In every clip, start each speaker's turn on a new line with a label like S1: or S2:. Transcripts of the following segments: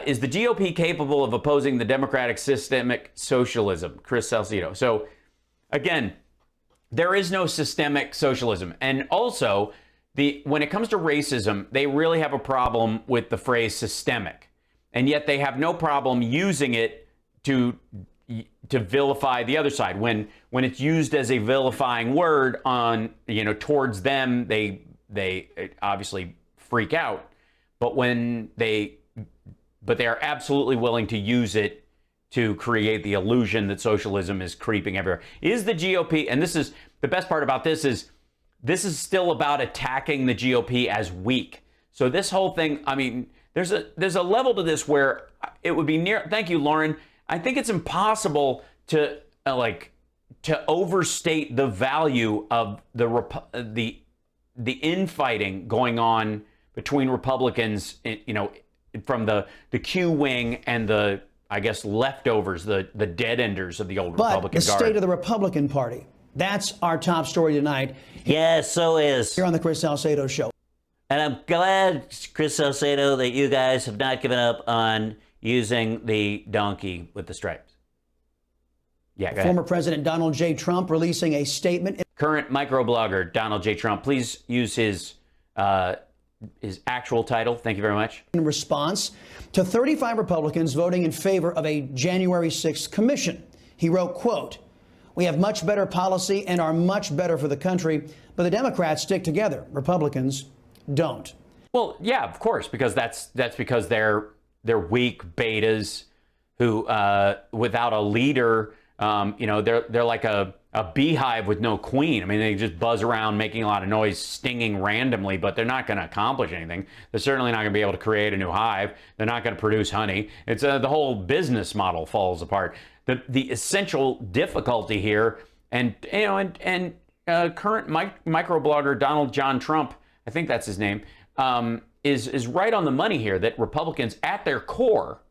S1: Is the GOP capable of opposing the democratic systemic socialism? Chris Salcedo. So, again, there is no systemic socialism. And also, when it comes to racism, they really have a problem with the phrase systemic. And yet they have no problem using it to vilify the other side. When it's used as a vilifying word on, towards them, they obviously freak out. But they are absolutely willing to use it to create the illusion that socialism is creeping everywhere. Is the GOP, and this is the best part about this is still about attacking the GOP as weak. So this whole thing, I mean, there's a level to this where it would be near. Thank you, Lauren. I think it's impossible to overstate the value of the infighting going on between Republicans, from the Q wing and the, I guess, leftovers, the dead enders of the old Republican
S2: Guard. But the state of the Republican Party, that's our top story tonight.
S3: Yes, so is.
S2: Here on the Chris Salcedo Show.
S3: And I'm glad, Chris Salcedo, that you guys have not given up on using the donkey with the stripes. Yeah,
S2: Former President Donald J. Trump releasing a statement.
S1: Current microblogger Donald J. Trump, please use his actual title. Thank you very much.
S2: In response to 35 Republicans voting in favor of a January 6th commission, he wrote, quote, "We have much better policy and are much better for the country, but the Democrats stick together. Republicans don't."
S1: Well, yeah, of course, because that's because they're weak betas who, without a leader, they're like a beehive with no queen. I mean, they just buzz around making a lot of noise, stinging randomly, but they're not going to accomplish anything. They're certainly not going to be able to create a new hive. They're not going to produce honey. It's the whole business model falls apart. The essential difficulty here, and current microblogger Donald John Trump, I think that's his name, is right on the money here, that Republicans at their core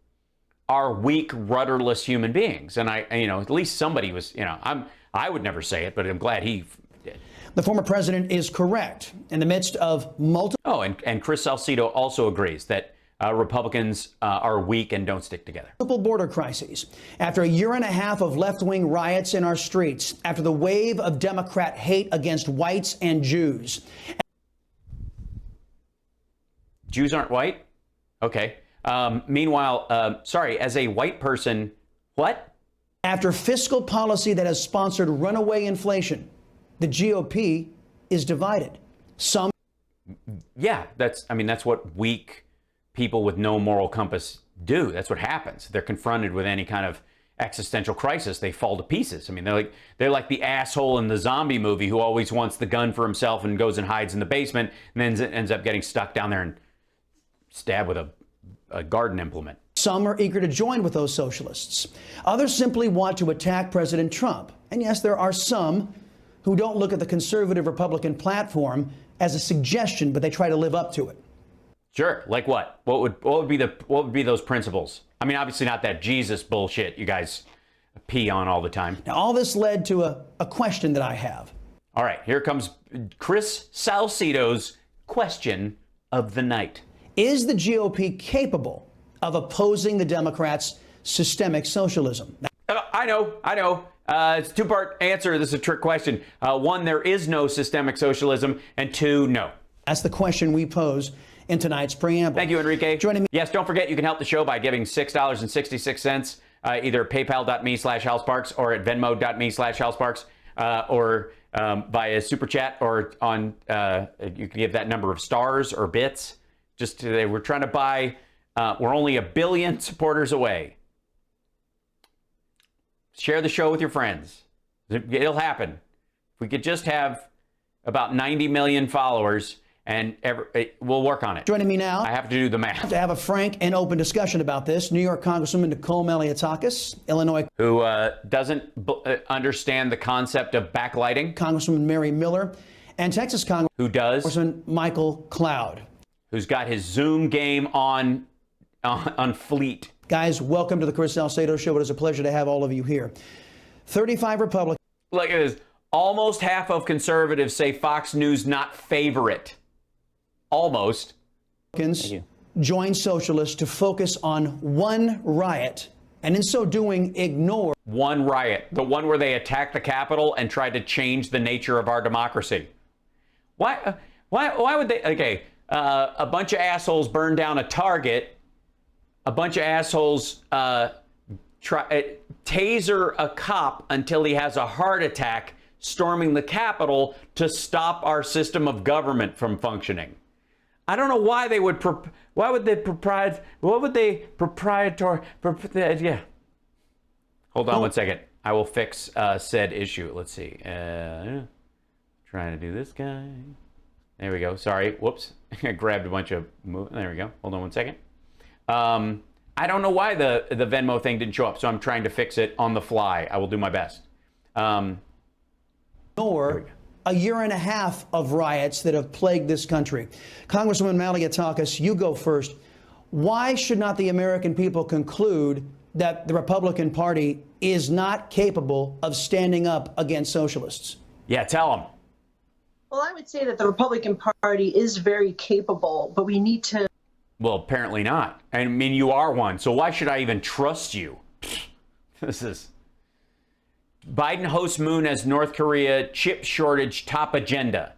S1: are weak, rudderless human beings. And at least somebody was, I would never say it, but I'm glad he did.
S2: The former president is correct. In the midst of multiple...
S1: Oh, and Chris Salcedo also agrees that Republicans are weak and don't stick together.
S2: Border crises. After a year and a half of left-wing riots in our streets, after the wave of Democrat hate against whites and Jews.
S1: Jews aren't white? Okay. Meanwhile, as a white person, what?
S2: After fiscal policy that has sponsored runaway inflation, the GOP is divided.
S1: Yeah, that's what weak people with no moral compass do. That's what happens. They're confronted with any kind of existential crisis. They fall to pieces. I mean, they're like the asshole in the zombie movie who always wants the gun for himself and goes and hides in the basement and then ends up getting stuck down there and stabbed with a garden implement.
S2: Some are eager to join with those socialists. Others simply want to attack President Trump. And yes, there are some who don't look at the conservative Republican platform as a suggestion, but they try to live up to it.
S1: Sure. Like what? What would be those principles? I mean, obviously not that Jesus bullshit you guys pee on all the time.
S2: Now, all this led to a question that I have.
S1: All right, here comes Chris Salcedo's question of the night.
S2: Is the GOP capable of opposing the Democrats' systemic socialism?
S1: I know. It's a two-part answer. This is a trick question. One, there is no systemic socialism, and two, no.
S2: That's the question we pose in tonight's preamble.
S1: Thank you, Enrique.
S2: Joining me.
S1: Yes, don't forget you can help the show by giving $6.66, either paypal.me/HalSparks or at venmo.me/HalSparks, or via Super Chat, or on, you can give that number of stars or bits. Just today, we're trying to buy, we're only 1 billion supporters away. Share the show with your friends. It'll happen. If we could just have about 90 million followers, and we'll work on it.
S2: Joining me now,
S1: I have to do the math.
S2: To have a frank and open discussion about this, New York Congresswoman Nicole Maliotakis, Illinois,
S1: who doesn't understand the concept of backlighting,
S2: Congresswoman Mary Miller, and Texas Congressman
S1: who does,
S2: Michael Cloud,
S1: who's got his Zoom game on fleet.
S2: Guys, welcome to the Chris Salcedo Show. It is a pleasure to have all of you here. 35 Republicans.
S1: Look at this. Almost half of conservatives say Fox News not favorite. Almost.
S2: joined socialists to focus on one riot, and in so doing, ignore
S1: one riot, the one where they attacked the Capitol and tried to change the nature of our democracy. Why would they? Okay, a bunch of assholes burned down a Target. A bunch of assholes taser a cop until he has a heart attack, storming the Capitol to stop our system of government from functioning. I don't know why they would. Why would they proprietary? Yeah. Hold on one second. I will fix said issue. Let's see. Trying to do this guy. There we go. Sorry. Whoops. I grabbed a bunch of. There we go. Hold on one second. I don't know why the Venmo thing didn't show up, so I'm trying to fix it on the fly. I will do my best.
S2: Nor a year and a half of riots that have plagued this country. Congresswoman Malliotakis, you go first. Why should not the American people conclude that the Republican Party is not capable of standing up against socialists?
S1: Yeah, tell them.
S4: Well, I would say that the Republican Party is very capable, but we need to.
S1: Well, apparently not. I mean, you are one, so why should I even trust you? This is... Biden hosts moon as North Korea chip shortage top agenda.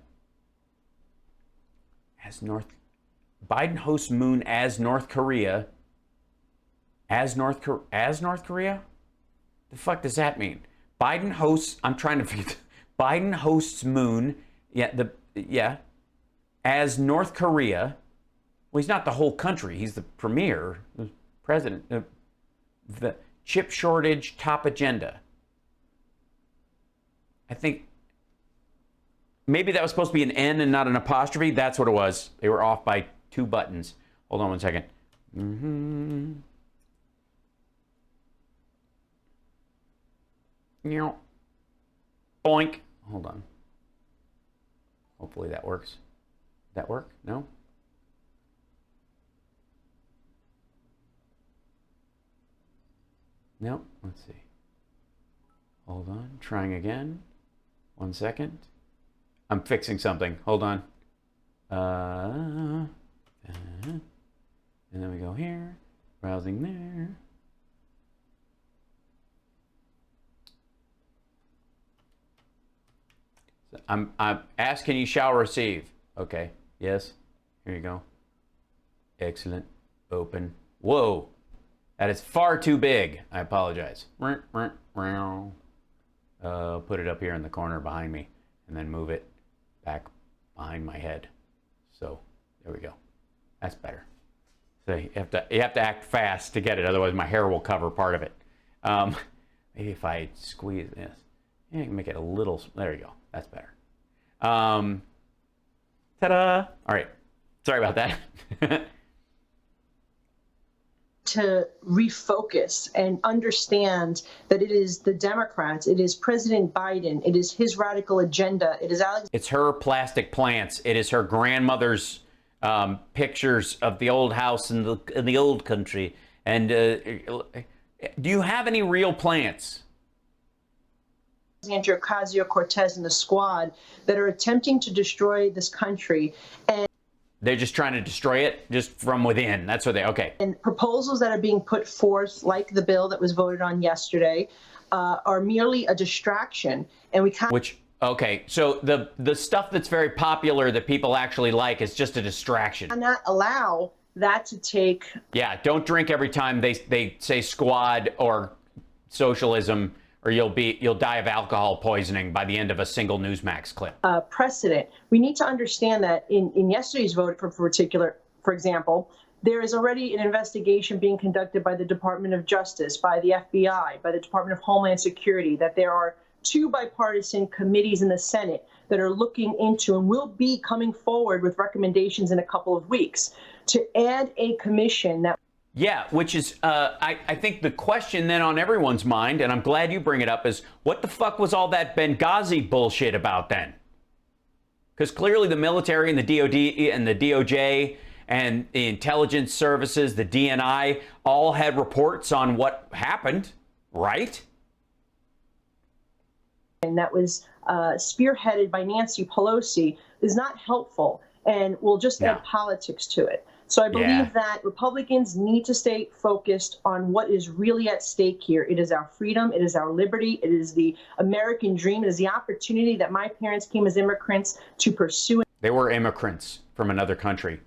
S1: Biden hosts moon as North Korea. As North Korea? The fuck does that mean? Biden hosts. I'm trying to figure. Biden hosts moon. Yeah. As North Korea. Well, he's not the whole country. He's the premier, the president. The chip shortage top agenda. I think maybe that was supposed to be an N and not an apostrophe. That's what it was. They were off by 2 buttons. Hold on one second. Boink. Hold on. Hopefully that works. That work? No? No? Let's see. Hold on. Trying again. 1 second. I'm fixing something. Hold on. And then we go here. Browsing there. So I'm asking you shall receive. Okay. Yes. Here you go. Excellent. Open. Whoa. That is far too big. I apologize. Put it up here in the corner behind me and then move it back behind my head. So there we go. That's better. So you have to act fast to get it, otherwise my hair will cover part of it. Maybe if I squeeze this, yeah, I can make it a little. There you go. That's better. Ta-da! All right. Sorry about that.
S4: To refocus and understand that it is the Democrats, it is President Biden, it is his radical agenda, it is Alex.
S1: It's her plastic plants. It is her grandmother's pictures of the old house in the old country. And do you have any real plants?
S4: Alexandria Ocasio-Cortez and the squad that are attempting to destroy this country. And
S1: they're just trying to destroy it just from within. That's what okay.
S4: And proposals that are being put forth, like the bill that was voted on yesterday, are merely a distraction. And we can't.
S1: Okay, so the stuff that's very popular that people actually like is just a distraction.
S4: Cannot allow that to take.
S1: Yeah, don't drink every time they say squad or socialism, or you'll die of alcohol poisoning by the end of a single Newsmax clip.
S4: Precedent. We need to understand that in yesterday's vote, for example, there is already an investigation being conducted by the Department of Justice, by the FBI, by the Department of Homeland Security, that there are 2 bipartisan committees in the Senate that are looking into and will be coming forward with recommendations in a couple of weeks to add a commission that.
S1: Yeah, which is, I think the question then on everyone's mind, and I'm glad you bring it up, is what the fuck was all that Benghazi bullshit about then? Because clearly the military and the DOD and the DOJ and the intelligence services, the DNI, all had reports on what happened, right?
S4: And that was spearheaded by Nancy Pelosi is not helpful and will just add politics to it. So I believe that Republicans need to stay focused on what is really at stake here. It is our freedom. It is our liberty. It is the American dream. It is the opportunity that my parents came as immigrants to pursue.
S1: They were immigrants from another country.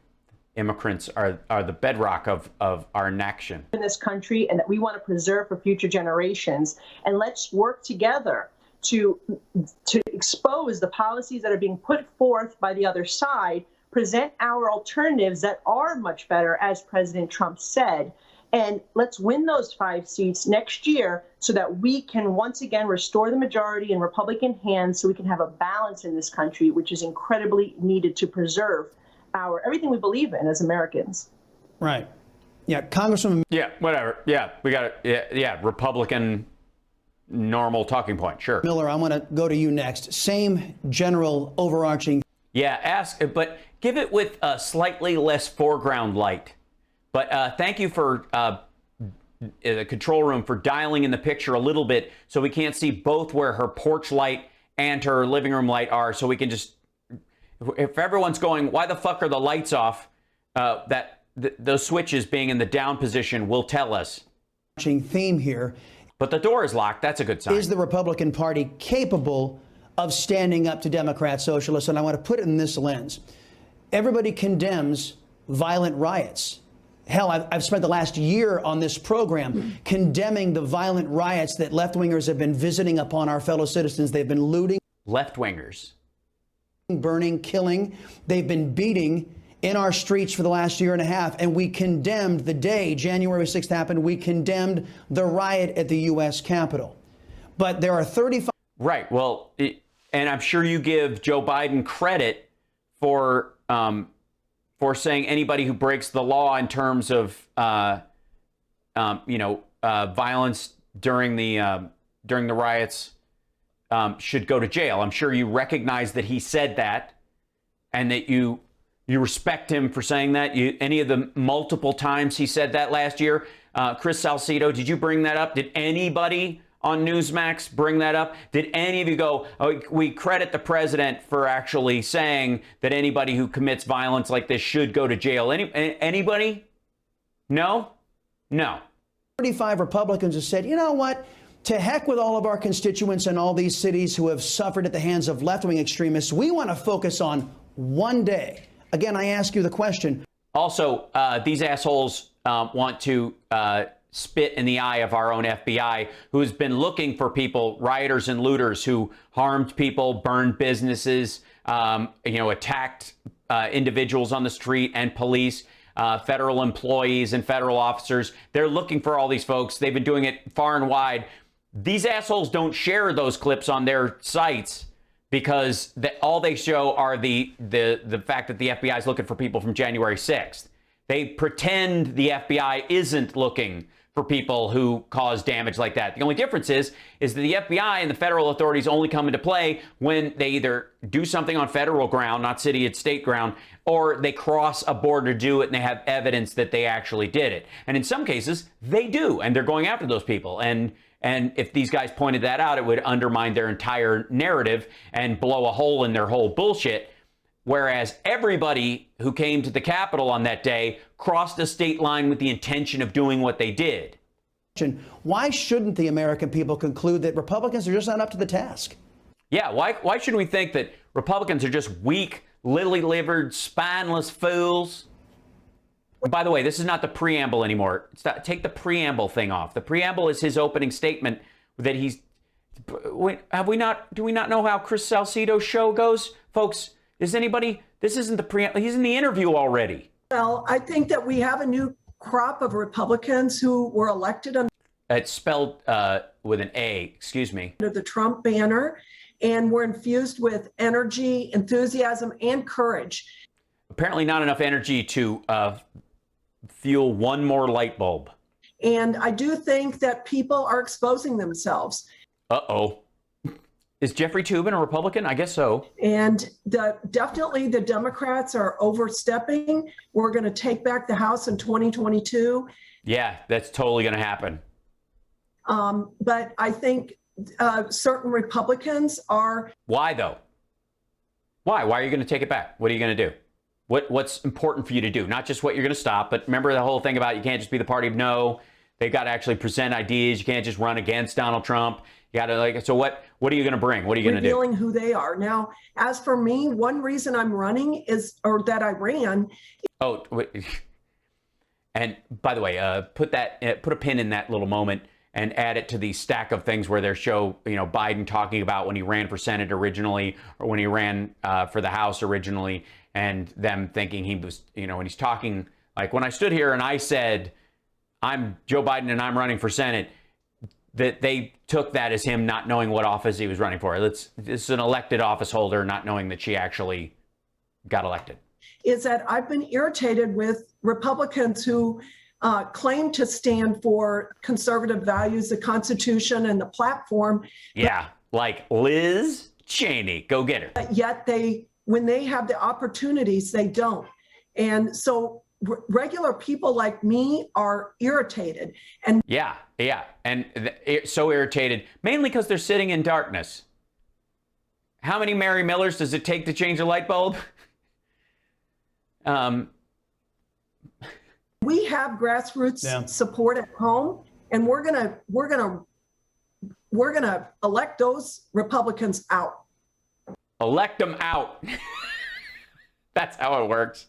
S1: Immigrants are the bedrock of our nation
S4: In this country, and that we want to preserve for future generations. And let's work together to expose the policies that are being put forth by the other side, present our alternatives that are much better, as President Trump said, and let's win those 5 seats next year so that we can once again restore the majority in Republican hands so we can have a balance in this country, which is incredibly needed to preserve everything we believe in as Americans.
S2: Right. Yeah, Congresswoman.
S1: Yeah, whatever. Yeah, we got it. Yeah, Republican normal talking point. Sure.
S2: Miller, I want to go to you next. Same general overarching.
S1: Yeah, ask, but give it with a slightly less foreground light. But thank you for the control room for dialing in the picture a little bit so we can't see both where her porch light and her living room light are, so we can just, if everyone's going, why the fuck are the lights off, those switches being in the down position will tell us.
S2: Theme here.
S1: But the door is locked. That's a good sign.
S2: Is the Republican Party capable of standing up to Democrat socialists? And I want to put it in this lens. Everybody condemns violent riots. Hell, I've spent the last year on this program condemning the violent riots that left-wingers have been visiting upon our fellow citizens. They've been looting.
S1: Left-wingers.
S2: Burning, killing. They've been beating in our streets for the last year and a half. And we condemned the day January 6th happened. We condemned the riot at the U.S. Capitol. But there are 35.
S1: Right. Well, and I'm sure you give Joe Biden credit for saying anybody who breaks the law in terms of, violence during the riots should go to jail. I'm sure you recognize that he said that, and that you respect him for saying that. Any of the multiple times he said that last year, Chris Salcedo, did you bring that up? Did anybody on Newsmax bring that up? Did any of you go, oh, we credit the president for actually saying that anybody who commits violence like this should go to jail? Anybody? No? No.
S2: 35 Republicans have said, you know what? To heck with all of our constituents in all these cities who have suffered at the hands of left-wing extremists. We want to focus on one day. Again, I ask you the question.
S1: Also, these assholes want to spit in the eye of our own FBI, who's been looking for people, rioters and looters, who harmed people, burned businesses, attacked individuals on the street and police, federal employees and federal officers. They're looking for all these folks. They've been doing it far and wide. These assholes don't share those clips on their sites because all they show are the fact that the FBI is looking for people from January 6th. They pretend the FBI isn't looking for people who cause damage like that. The only difference is that the FBI and the federal authorities only come into play when they either do something on federal ground, not city and state ground, or they cross a border to do it and they have evidence that they actually did it. And in some cases, they do, and they're going after those people. And if these guys pointed that out, it would undermine their entire narrative and blow a hole in their whole bullshit. Whereas everybody who came to the Capitol on that day crossed the state line with the intention of doing what they did.
S2: Why shouldn't the American people conclude that Republicans are just not up to the task?
S1: Yeah, why shouldn't we think that Republicans are just weak, lily-livered, spineless fools? And by the way, this is not the preamble anymore. Take the preamble thing off. The preamble is his opening statement that he's... Do we not know how Chris Salcedo's show goes? Folks, this isn't the preamble. He's in the interview already.
S5: Well, I think that we have a new crop of Republicans who were elected under
S1: It's spelled with an A, excuse me.
S5: the Trump banner, and were infused with energy, enthusiasm, and courage.
S1: Apparently not enough energy to fuel one more light bulb.
S5: And I do think that people are exposing themselves.
S1: Uh-oh. Is Jeffrey Toobin a Republican? I guess so.
S5: And definitely the Democrats are overstepping. We're going to take back the House in 2022.
S1: Yeah, that's totally going to happen.
S5: But I think certain Republicans are...
S1: Why, though? Why? Why are you going to take it back? What are you going to do? What's important for you to do, not just what you're going to stop, but remember the whole thing about you can't just be the party of no. They've got to actually present ideas. You can't just run against Donald Trump. You got to so what are you going to bring? What are you going to do?
S5: Revealing who they are. Now, as for me, one reason I'm running that I ran.
S1: Oh, and by the way, put a pin in that little moment and add it to the stack of things where they show, Biden talking about when he ran for Senate originally, or when he ran for the House originally, and them thinking he was, when he's talking, like when I stood here and I said, I'm Joe Biden and I'm running for Senate, that they took that as him not knowing what office he was running for. This is an elected office holder not knowing that she actually got elected.
S5: Is that I've been irritated with Republicans who claim to stand for conservative values, the Constitution and the platform.
S1: Yeah, like Liz Cheney. Go get her.
S5: But yet when they have the opportunities, they don't. And so regular people like me are irritated. And
S1: yeah. And so irritated, mainly because they're sitting in darkness. How many Mary Millers does it take to change a light bulb?
S5: We have grassroots support at home, and we're gonna elect those Republicans out.
S1: Elect them out. That's how it works.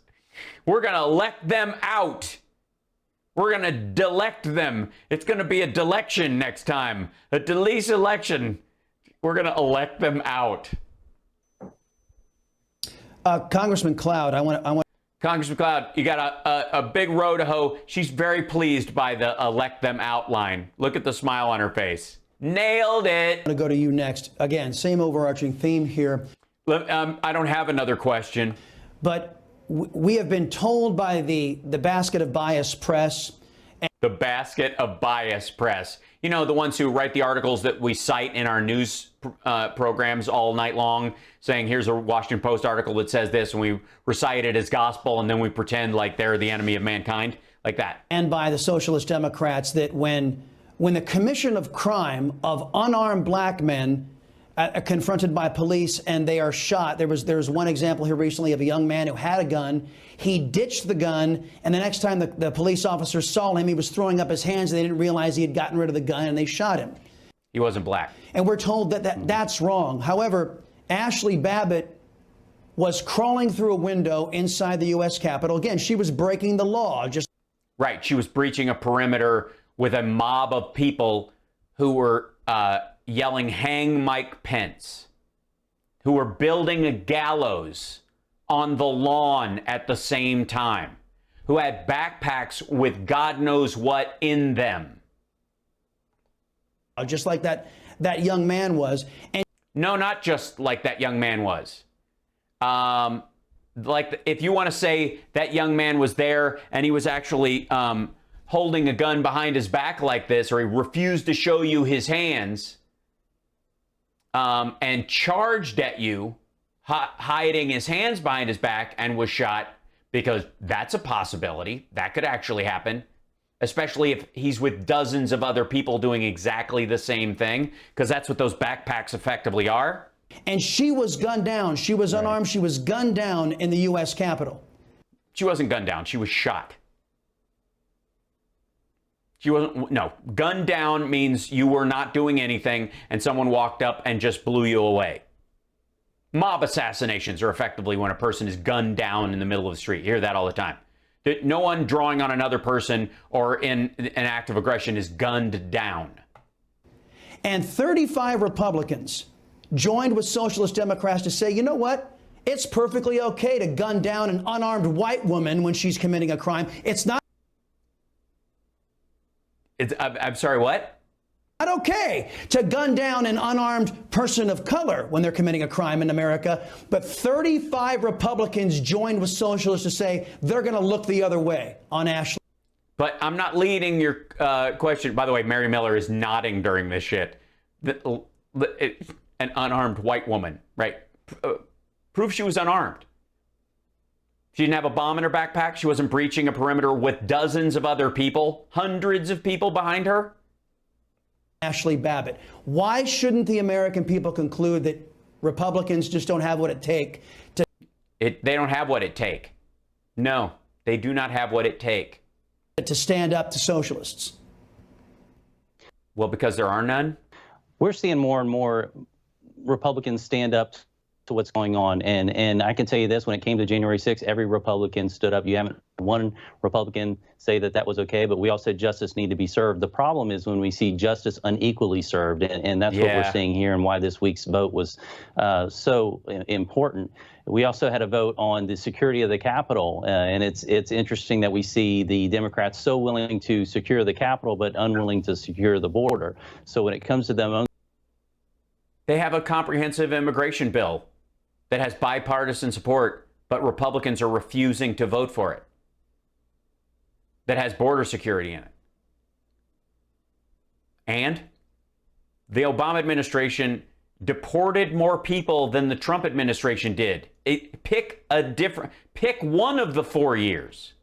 S1: We're gonna elect them out. We're gonna delect them. It's gonna be a delection next time. A delete election. We're gonna elect them out.
S2: Congressman Cloud, I want.
S1: Congressman Cloud, you got a big row to hoe. She's very pleased by the elect them out line. Look at the smile on her face. Nailed it.
S2: I'm going to go to you next. Again, same overarching theme here.
S1: I don't have another question.
S2: But we have been told by the basket of bias press.
S1: The basket of bias press. The ones who write the articles that we cite in our news programs all night long, saying here's a Washington Post article that says this, and we recite it as gospel, and then we pretend like they're the enemy of mankind, like that.
S2: And by the Socialist Democrats, that when the commission of crime of unarmed black men confronted by police and they are shot. There was one example here recently of a young man who had a gun. He ditched the gun, and the next time the police officers saw him, he was throwing up his hands, and they didn't realize he had gotten rid of the gun, and they shot him.
S1: He wasn't black.
S2: And we're told that's wrong. However, Ashley Babbitt was crawling through a window inside the U.S. Capitol. Again, she was breaking the law.
S1: Right. She was breaching a perimeter with a mob of people who were yelling, "Hang Mike Pence," who were building a gallows on the lawn at the same time, who had backpacks with God knows what in them.
S2: Just like that young man was. And
S1: no, not just like that young man was. Like if you want to say that young man was there and he was actually holding a gun behind his back like this, or he refused to show you his hands and charged at you, hiding his hands behind his back, and was shot, because that's a possibility. That could actually happen, especially if he's with dozens of other people doing exactly the same thing, because that's what those backpacks effectively are.
S2: And she was gunned down. She was unarmed. She was gunned down in the U.S. Capitol.
S1: She wasn't gunned down. She was shot. She wasn't. No, gunned down means you were not doing anything and someone walked up and just blew you away. Mob assassinations are effectively when a person is gunned down in the middle of the street. You hear that all the time. No one drawing on another person or in an act of aggression is gunned down.
S2: And 35 Republicans joined with Socialist Democrats to say, you know what? It's perfectly okay to gun down an unarmed white woman when she's committing a crime. It's not.
S1: I'm sorry, what?
S2: Not okay to gun down an unarmed person of color when they're committing a crime in America. But 35 Republicans joined with Socialists to say they're going to look the other way on Ashley.
S1: But I'm not leading your question. By the way, Mary Miller is nodding during this shit. An unarmed white woman, right? Proof she was unarmed. She didn't have a bomb in her backpack. She wasn't breaching a perimeter with dozens of other people, hundreds of people behind her.
S2: Ashley Babbitt. Why shouldn't the American people conclude that Republicans just don't have what it takes to...
S1: They don't have what it takes. No, they do not have what it takes.
S2: To stand up to socialists?
S1: Well, because there are none.
S6: We're seeing more and more Republicans stand up to what's going on. And I can tell you this, when it came to January 6th, every Republican stood up. You haven't one Republican say that that was okay, but we all said justice need to be served. The problem is when we see justice unequally served, and that's what we're seeing here and why this week's vote was so important. We also had a vote on the security of the Capitol, and it's interesting that we see the Democrats so willing to secure the Capitol but unwilling to secure the border. So when it comes to them,
S1: they have a comprehensive immigration bill that has bipartisan support, but Republicans are refusing to vote for it, that has border security in it. And the Obama administration deported more people than the Trump administration did. Pick one of the 4 years.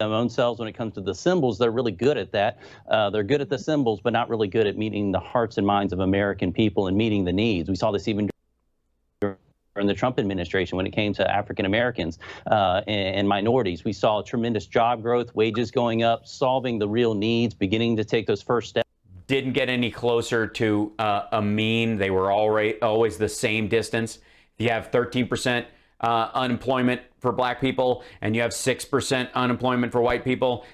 S6: Their own selves, when it comes to the symbols, they're really good at that. They're good at the symbols, but not really good at meeting the hearts and minds of American people and meeting the needs. We saw this even in the Trump administration when it came to African Americans and minorities. We saw tremendous job growth, wages going up, solving the real needs, beginning to take those first steps.
S1: Didn't get any closer to a mean. They were always the same distance. If you have 13% unemployment for black people and you have 6% unemployment for white people,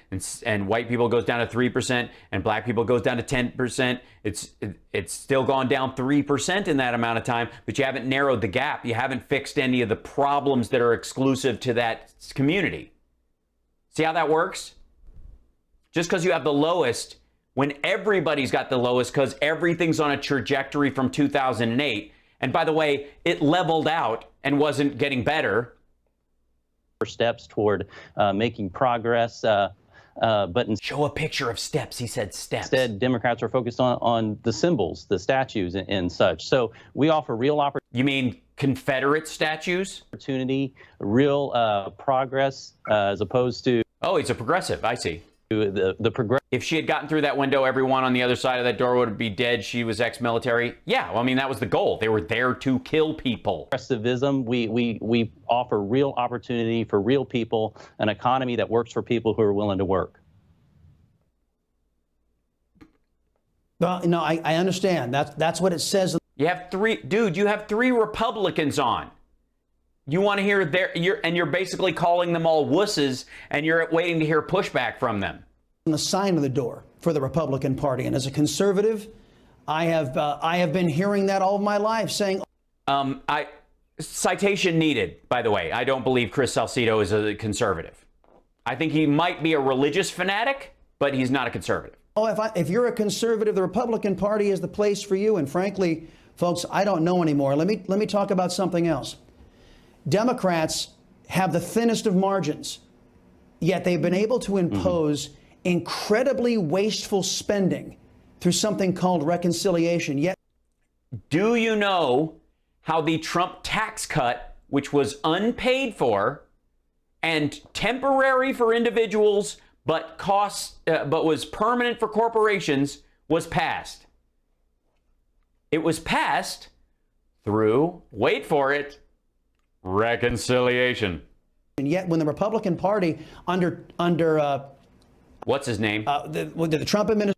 S1: and white people goes down to 3% and black people goes down to 10%, it's still gone down 3% in that amount of time, but you haven't narrowed the gap. You haven't fixed any of the problems that are exclusive to that community. See how that works? Just because you have the lowest, when everybody's got the lowest, because everything's on a trajectory from 2008. And by the way, it leveled out and wasn't getting better.
S6: Steps toward making progress, but
S1: show a picture of steps. He said steps.
S6: Instead, Democrats are focused on the symbols, the statues, and such. So we offer real opportunity.
S1: You mean Confederate statues?
S6: Real progress, as opposed to.
S1: Oh, he's a progressive. I see.
S6: The progressive.
S1: If she had gotten through that window, everyone on the other side of that door would be dead. She was ex-military. Yeah, well, I mean, that was the goal. They were there to kill people.
S6: Progressivism, we offer real opportunity for real people, an economy that works for people who are willing to work.
S2: Well, no, I understand. That's what it says.
S1: You have you have three Republicans on. You want to hear you're basically calling them all wusses, and you're waiting to hear pushback from them.
S2: The sign of the door for the Republican Party, and as a conservative, I have been hearing that all of my life, saying.
S1: Citation needed. By the way, I don't believe Chris Salcedo is a conservative. I think he might be a religious fanatic, but he's not a conservative.
S2: Oh, if you're a conservative, the Republican Party is the place for you. And frankly, folks, I don't know anymore. Let me talk about something else. Democrats have the thinnest of margins, yet they've been able to impose incredibly wasteful spending through something called reconciliation. Yet,
S1: do you know how the Trump tax cut, which was unpaid for and temporary for individuals, but was permanent for corporations, was passed? It was passed through, wait for it, reconciliation.
S2: And yet, when the Republican Party under
S1: what's his name?
S2: The Trump administration.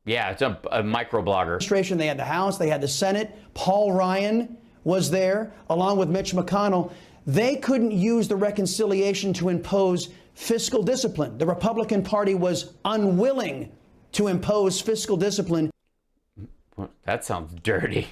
S1: Yeah, it's a microblogger.
S2: They had the House, they had the Senate. Paul Ryan was there, along with Mitch McConnell. They couldn't use the reconciliation to impose fiscal discipline. The Republican Party was unwilling to impose fiscal discipline.
S1: That sounds dirty.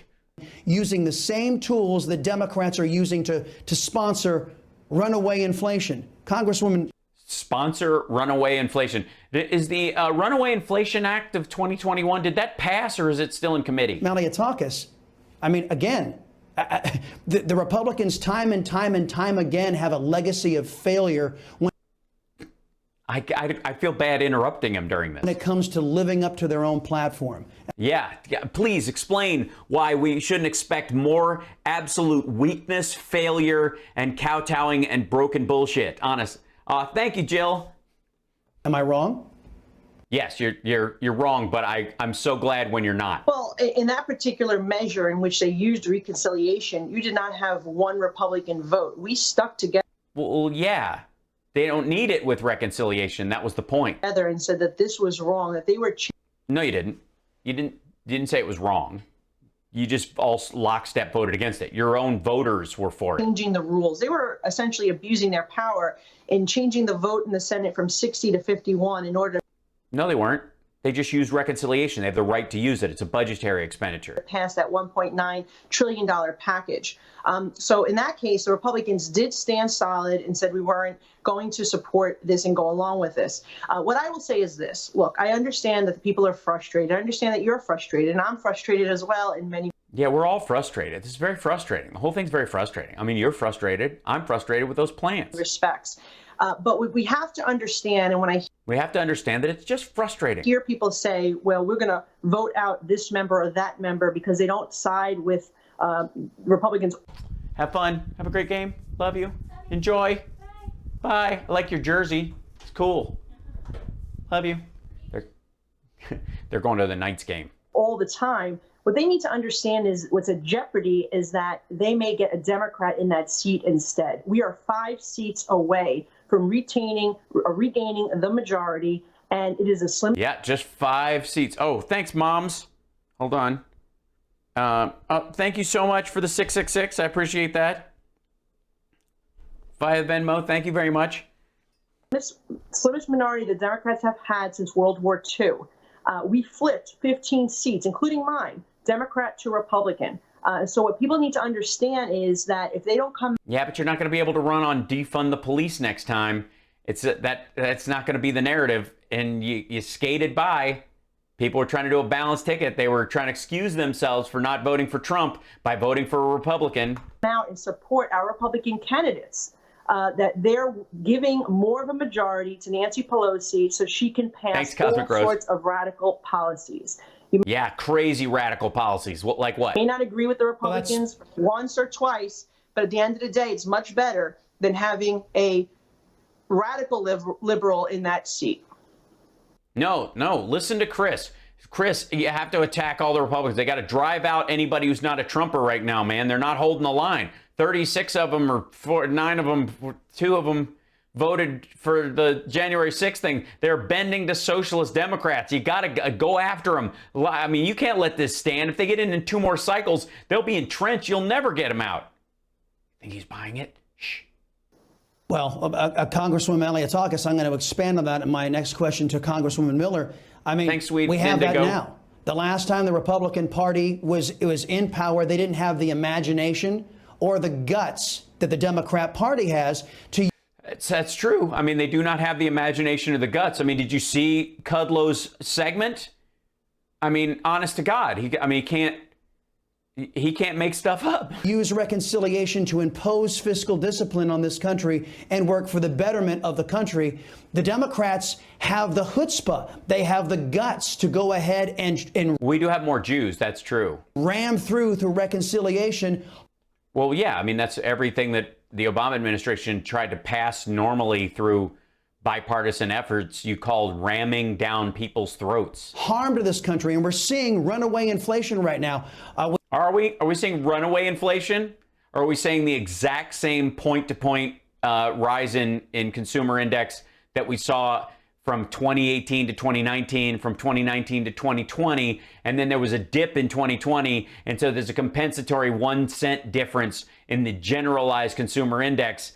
S2: Using the same tools that Democrats are using to sponsor runaway inflation. Congresswoman.
S1: Sponsor runaway inflation. Is the Runaway Inflation Act of 2021, did that pass or is it still in committee?
S2: Malliotakis. I mean, again, the Republicans time and time again have a legacy of failure
S1: I feel bad interrupting him during this.
S2: when it comes to living up to their own platform.
S1: Yeah, please explain why we shouldn't expect more absolute weakness, failure, and kowtowing and broken bullshit. Honest. Thank you, Jill.
S2: Am I wrong?
S1: Yes, you're wrong, but I'm so glad when you're not.
S4: Well, in that particular measure in which they used reconciliation, you did not have one Republican vote. We stuck together.
S1: Well, yeah. They don't need it with reconciliation. That was the point.
S4: Together and said that this was wrong, that they were
S1: No, you didn't. You didn't say it was wrong. You just all lockstep voted against it. Your own voters were for it.
S4: changing the rules. They were essentially abusing their power in changing the vote in the Senate from 60 to 51 in order to
S1: No, they weren't. They just used reconciliation. They have the right to use it. It's a budgetary expenditure.
S4: pass that $1.9 trillion package. So in that case, the Republicans did stand solid and said we weren't going to support this and go along with this. What I will say is this. Look, I understand that the people are frustrated. I understand that you're frustrated, and I'm frustrated as well in many
S1: Yeah, we're all frustrated. This is very frustrating. The whole thing's very frustrating. I mean, you're frustrated. I'm frustrated with those plans.
S4: respects. But we have to understand, and when
S1: We have to understand that it's just frustrating.
S4: hear people say, well, we're going to vote out this member or that member because they don't side with Republicans.
S1: Have fun. Have a great game. Love you. Enjoy. Bye. I like your jersey. It's cool. Love you. They're going to the Knights game.
S4: All the time. What they need to understand is what's at jeopardy is that they may get a Democrat in that seat instead. We are 5 seats away from regaining the majority, and it is a slim.
S1: Yeah, just 5 seats. Oh, thanks, moms. Hold on. Thank you so much for the 666. I appreciate that. Via Venmo, thank you very much.
S4: Slimmest minority the Democrats have had since World War II. We flipped 15 seats, including mine, Democrat to Republican. So what people need to understand is that if they don't come.
S1: Yeah, but you're not going to be able to run on defund the police next time. That's not going to be the narrative. And you skated by. People were trying to do a balanced ticket. They were trying to excuse themselves for not voting for Trump by voting for a Republican.
S4: Out and support our Republican candidates. That they're giving more of a majority to Nancy Pelosi so she can pass all sorts of radical policies.
S1: Yeah, crazy radical policies. Like what?
S4: May not agree with the Republicans once or twice, but at the end of the day, it's much better than having a radical liberal in that seat.
S1: No, listen to Chris. Chris, you have to attack all the Republicans. They got to drive out anybody who's not a Trumper right now, man. They're not holding the line. 36 of them, or 9 of them, 2 of them voted for the January 6th thing. They're bending to socialist Democrats. You got to go after them. I mean, you can't let this stand. If they get in 2 more cycles, they'll be entrenched. You'll never get them out. Think he's buying it? Shh.
S2: Well, Congresswoman Malliotakis, I'm going to expand on that in my next question to Congresswoman Miller. I mean,
S1: thanks, sweet
S2: we have
S1: Indigo.
S2: that now. The last time the Republican Party was in power, they didn't have the imagination or the guts that the Democrat Party has to.
S1: That's true. I mean, they do not have the imagination or the guts. I mean, did you see Kudlow's segment? I mean, honest to God, he can't make stuff up.
S2: Use reconciliation to impose fiscal discipline on this country and work for the betterment of the country. The Democrats have the chutzpah. They have the guts to go ahead and
S1: we do have more Jews. That's true.
S2: Ram through reconciliation.
S1: Well, yeah. I mean, that's everything that the Obama administration tried to pass normally through bipartisan efforts. You called ramming down people's throats.
S2: Harm to this country, and we're seeing runaway inflation right now.
S1: Are we seeing runaway inflation? Or are we saying the exact same point-to-point rise in consumer index that we saw from 2018 to 2019, from 2019 to 2020, and then there was a dip in 2020, and so there's a compensatory 1 cent difference in the generalized consumer index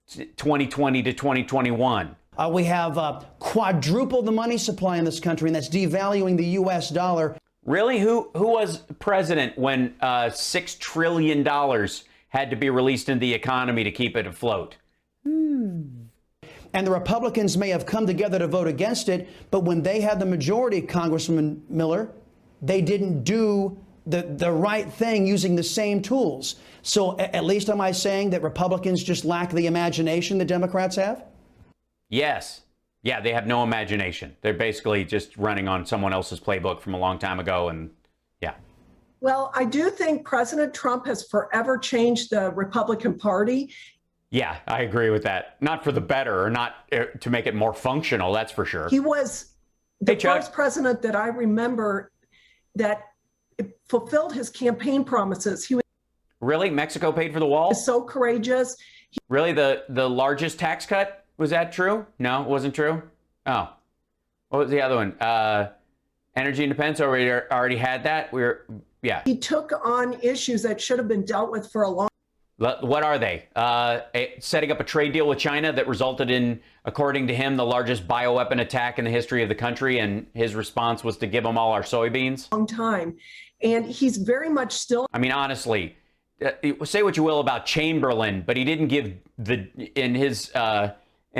S1: 2020 to 2021.
S2: We have quadrupled the money supply in this country, and that's devaluing the U.S. dollar.
S1: Really? Who was president when $6 trillion had to be released into the economy to keep it afloat?
S2: And the Republicans may have come together to vote against it, but when they had the majority, Congresswoman Miller, they didn't do the right thing using the same tools. So at least am I saying that Republicans just lack the imagination that Democrats have?
S1: Yes. Yeah, they have no imagination. They're basically just running on someone else's playbook from a long time ago, and yeah.
S5: Well, I do think President Trump has forever changed the Republican Party.
S1: Yeah, I agree with that. Not for the better, or not to make it more functional, that's for sure.
S5: He was the first president that I remember that fulfilled his campaign promises. He was
S1: Really? Mexico paid for the wall?
S5: so courageous.
S1: Really? The largest tax cut Was that true? No, it wasn't true. Oh, what was the other one? Energy independence. Already had that. Yeah.
S5: He took on issues that should have been dealt with for a long.
S1: What are they? Setting up a trade deal with China that resulted in, according to him, the largest bioweapon attack in the history of the country, and his response was to give them all our soybeans.
S5: Long time, and he's very much still.
S1: I mean, honestly, say what you will about Chamberlain, but he didn't give in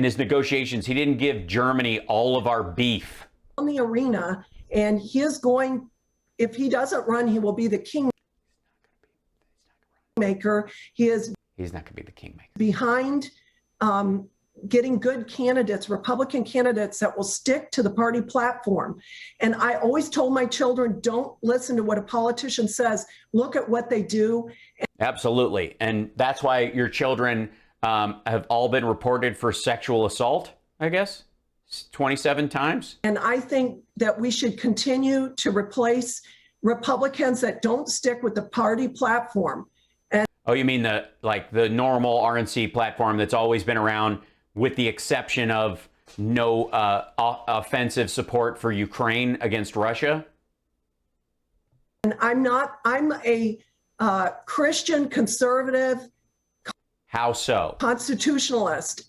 S1: his negotiations, he didn't give Germany all of our beef.
S5: On the arena, and he is going. If he doesn't run, he will be the kingmaker. He's
S1: not going to be the kingmaker.
S5: Behind getting good candidates, Republican candidates that will stick to the party platform. And I always told my children, don't listen to what a politician says. Look at what they do.
S1: Absolutely. And that's why your children have all been reported for sexual assault, I guess, 27 times.
S5: And I think that we should continue to replace Republicans that don't stick with the party platform. And
S1: oh, you mean the normal RNC platform that's always been around, with the exception of no offensive support for Ukraine against Russia?
S5: And I'm a Christian conservative.
S1: How so?
S5: Constitutionalist.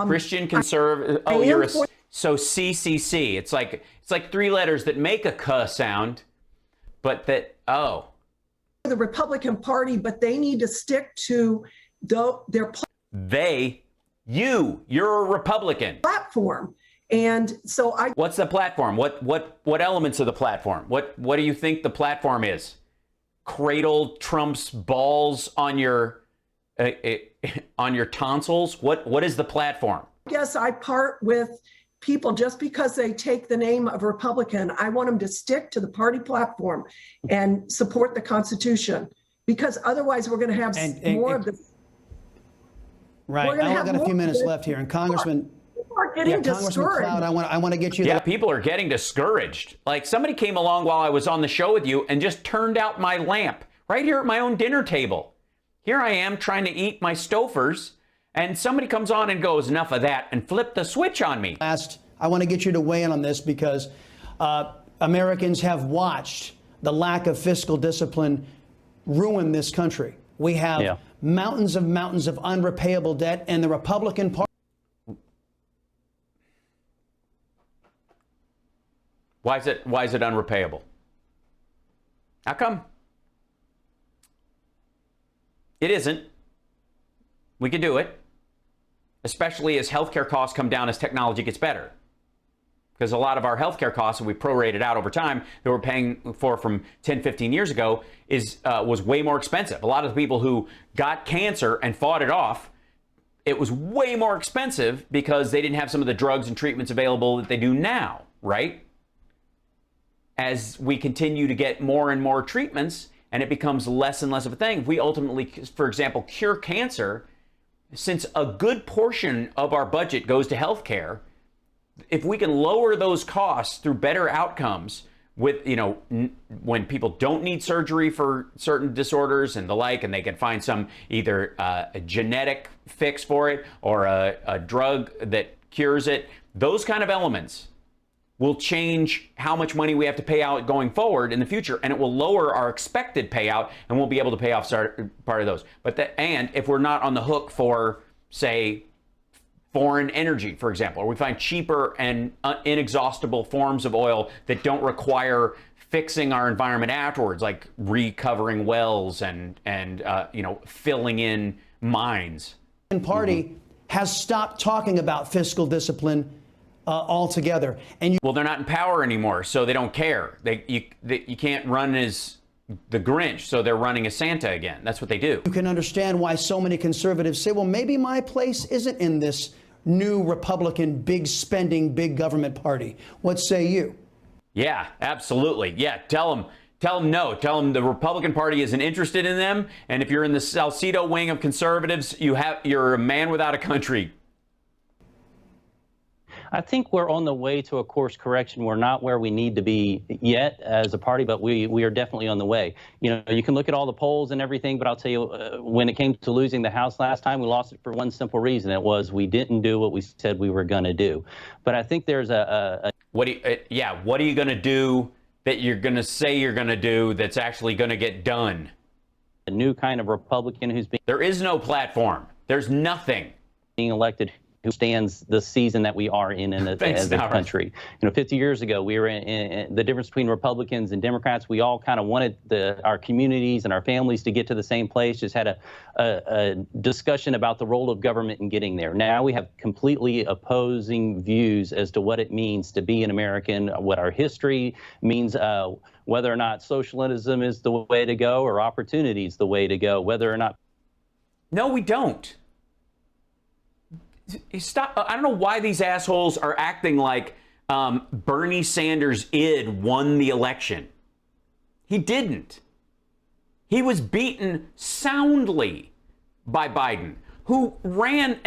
S1: Christian conservative. Oh, so CCC. It's like three letters that make a "k" sound, but that
S5: the Republican Party, but they need to stick to their
S1: you're a Republican
S5: platform. And so
S1: what's the platform? What elements of the platform? What do you think the platform is? Cradle Trump's balls on your tonsils? What is the platform?
S5: I guess I part with people just because they take the name of Republican. I want them to stick to the party platform and support the Constitution, because otherwise we're going to have more of this.
S2: Right. I only got a few minutes left here, and Congressman.
S5: People are getting discouraged.
S2: McLeod, I want to get you.
S1: Yeah, people are getting discouraged. Like, somebody came along while I was on the show with you and just turned out my lamp right here at my own dinner table. Here I am trying to eat my Stouffer's, and somebody comes on and goes, enough of that, and flipped the switch on me.
S2: I want to get you to weigh in on this, because Americans have watched the lack of fiscal discipline ruin this country. We have mountains of unrepayable debt, and the Republican Party.
S1: Why is it unrepayable? How come? It isn't. We could do it, especially as healthcare costs come down as technology gets better. Because a lot of our healthcare costs that we prorated out over time that we're paying for from 10, 15 years ago was way more expensive. A lot of the people who got cancer and fought it off, it was way more expensive because they didn't have some of the drugs and treatments available that they do now, right? As we continue to get more and more treatments and it becomes less and less of a thing, if we ultimately, for example, cure cancer, since a good portion of our budget goes to healthcare, if we can lower those costs through better outcomes with, when people don't need surgery for certain disorders and the like, and they can find some either a genetic fix for it or a drug that cures it, those kind of elements will change how much money we have to pay out going forward in the future, and it will lower our expected payout, and we'll be able to pay off part of those. And if we're not on the hook for, say, foreign energy, for example, or we find cheaper and inexhaustible forms of oil that don't require fixing our environment afterwards, like recovering wells and filling in mines.
S2: The Party has stopped talking about fiscal discipline altogether.
S1: Well, they're not in power anymore, so they don't care. You can't run as the Grinch, so they're running as Santa again. That's what they do.
S2: You can understand why so many conservatives say, well, maybe my place isn't in this new Republican big spending, big government party. What say you?
S1: Yeah, absolutely. Yeah, tell them no. Tell them the Republican Party isn't interested in them, and if you're in the Salcedo wing of conservatives, you're a man without a country.
S6: I think we're on the way to a course correction. We're not where we need to be yet as a party, but we are definitely on the way. You know, you can look at all the polls and everything, but I'll tell you, when it came to losing the House last time, we lost it for one simple reason. It was we didn't do what we said we were going to do. But I think there's
S1: what are you going to do that you're going to say you're going to do that's actually going to get done?
S6: A new kind of Republican who's being...
S1: There is no platform. There's nothing.
S6: Being elected who stands the season that we are in as a country. You know, 50 years ago, we were in the difference between Republicans and Democrats. We all kind of wanted our communities and our families to get to the same place, just had a discussion about the role of government in getting there. Now we have completely opposing views as to what it means to be an American, what our history means, whether or not socialism is the way to go or opportunity is the way to go, whether or not...
S1: No, we don't. Stop. I don't know why these assholes are acting like Bernie Sanders' id won the election. He didn't. He was beaten soundly by Biden, who ran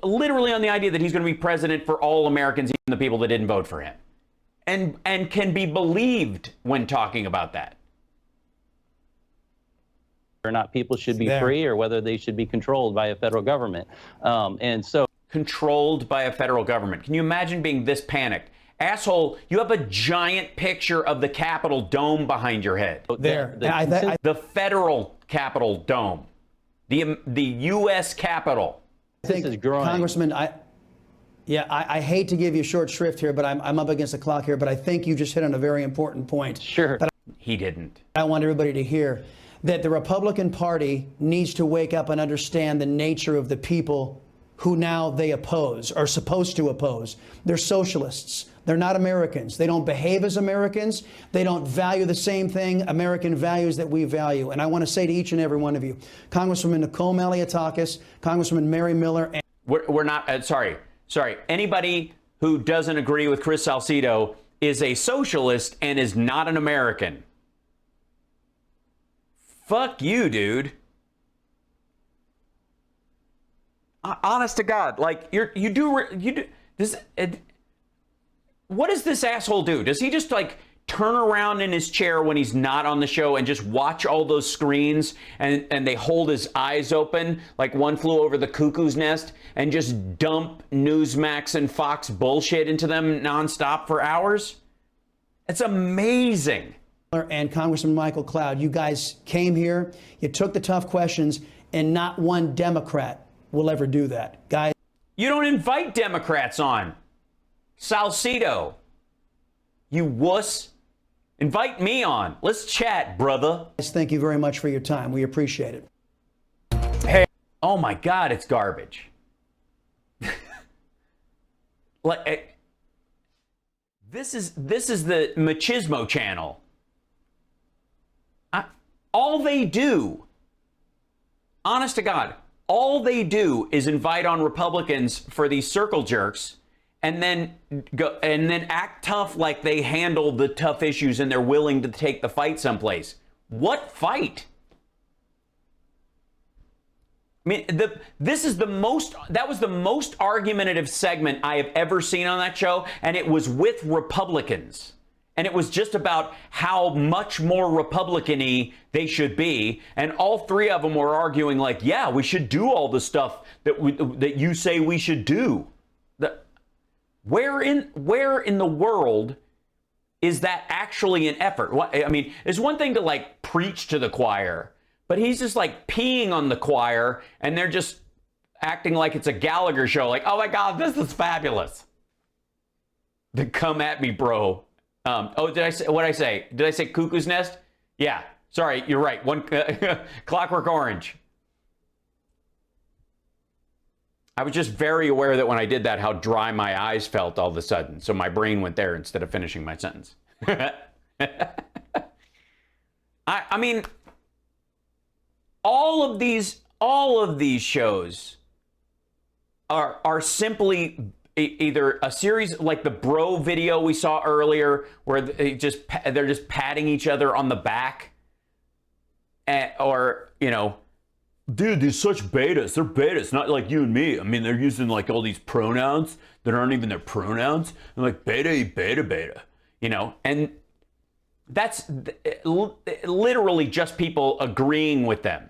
S1: literally on the idea that he's going to be president for all Americans, even the people that didn't vote for him, and can be believed when talking about that.
S6: Whether or not people should be free or whether they should be controlled by a federal government. And so...
S1: Controlled by a federal government. Can you imagine being this panicked? Asshole, you have a giant picture of the Capitol dome behind your head. The federal Capitol dome. The U.S. Capitol.
S2: This is growing. Congressman, I hate to give you short shrift here, but I'm up against the clock here, but I think you just hit on a very important point.
S6: Sure.
S2: But
S1: he didn't.
S2: I want everybody to hear that the Republican Party needs to wake up and understand the nature of the people who now they oppose, are supposed to oppose. They're socialists. They're not Americans. They don't behave as Americans. They don't value the same thing, American values that we value. And I want to say to each and every one of you, Congresswoman Nicole Maliotakis, Congresswoman Mary Miller. And
S1: we're not, sorry. Anybody who doesn't agree with Chris Salcedo is a socialist and is not an American. Fuck you, dude. Honest to God, like you do this. What does this asshole do? Does he just like turn around in his chair when he's not on the show and just watch all those screens and they hold his eyes open like One Flew Over the Cuckoo's Nest and just dump Newsmax and Fox bullshit into them nonstop for hours? It's amazing.
S2: And Congressman Michael Cloud, you guys came here, you took the tough questions, and not one Democrat will ever do that. Guys,
S1: you don't invite Democrats on. Salcedo, you wuss. Invite me on. Let's chat, brother.
S2: Thank you very much for your time. We appreciate it.
S1: Hey, oh my God, it's garbage. This is the machismo channel. All they do, honest to God, all they do is invite on Republicans for these circle jerks and then act tough like they handle the tough issues and they're willing to take the fight someplace. What fight? I mean, that was the most argumentative segment I have ever seen on that show, and it was with Republicans. And it was just about how much more Republican-y they should be. And all three of them were arguing like, yeah, we should do all the stuff that you say we should do. Where in the world is that actually an effort? I mean, it's one thing to like preach to the choir, but he's just like peeing on the choir and they're just acting like it's a Gallagher show. Like, oh my God, this is fabulous. Then come at me, bro. Did I say what I say? Did I say Cuckoo's Nest? Yeah. Sorry, you're right. Clockwork Orange. I was just very aware that when I did that, how dry my eyes felt all of a sudden. So my brain went there instead of finishing my sentence. I mean, all of these shows are simply either a series like the bro video we saw earlier where they're just patting each other on the back, or dude, these such betas. They're betas, not like you and me. I mean, they're using like all these pronouns that aren't even their pronouns. I'm like, beta, beta, beta, you know? And that's literally just people agreeing with them.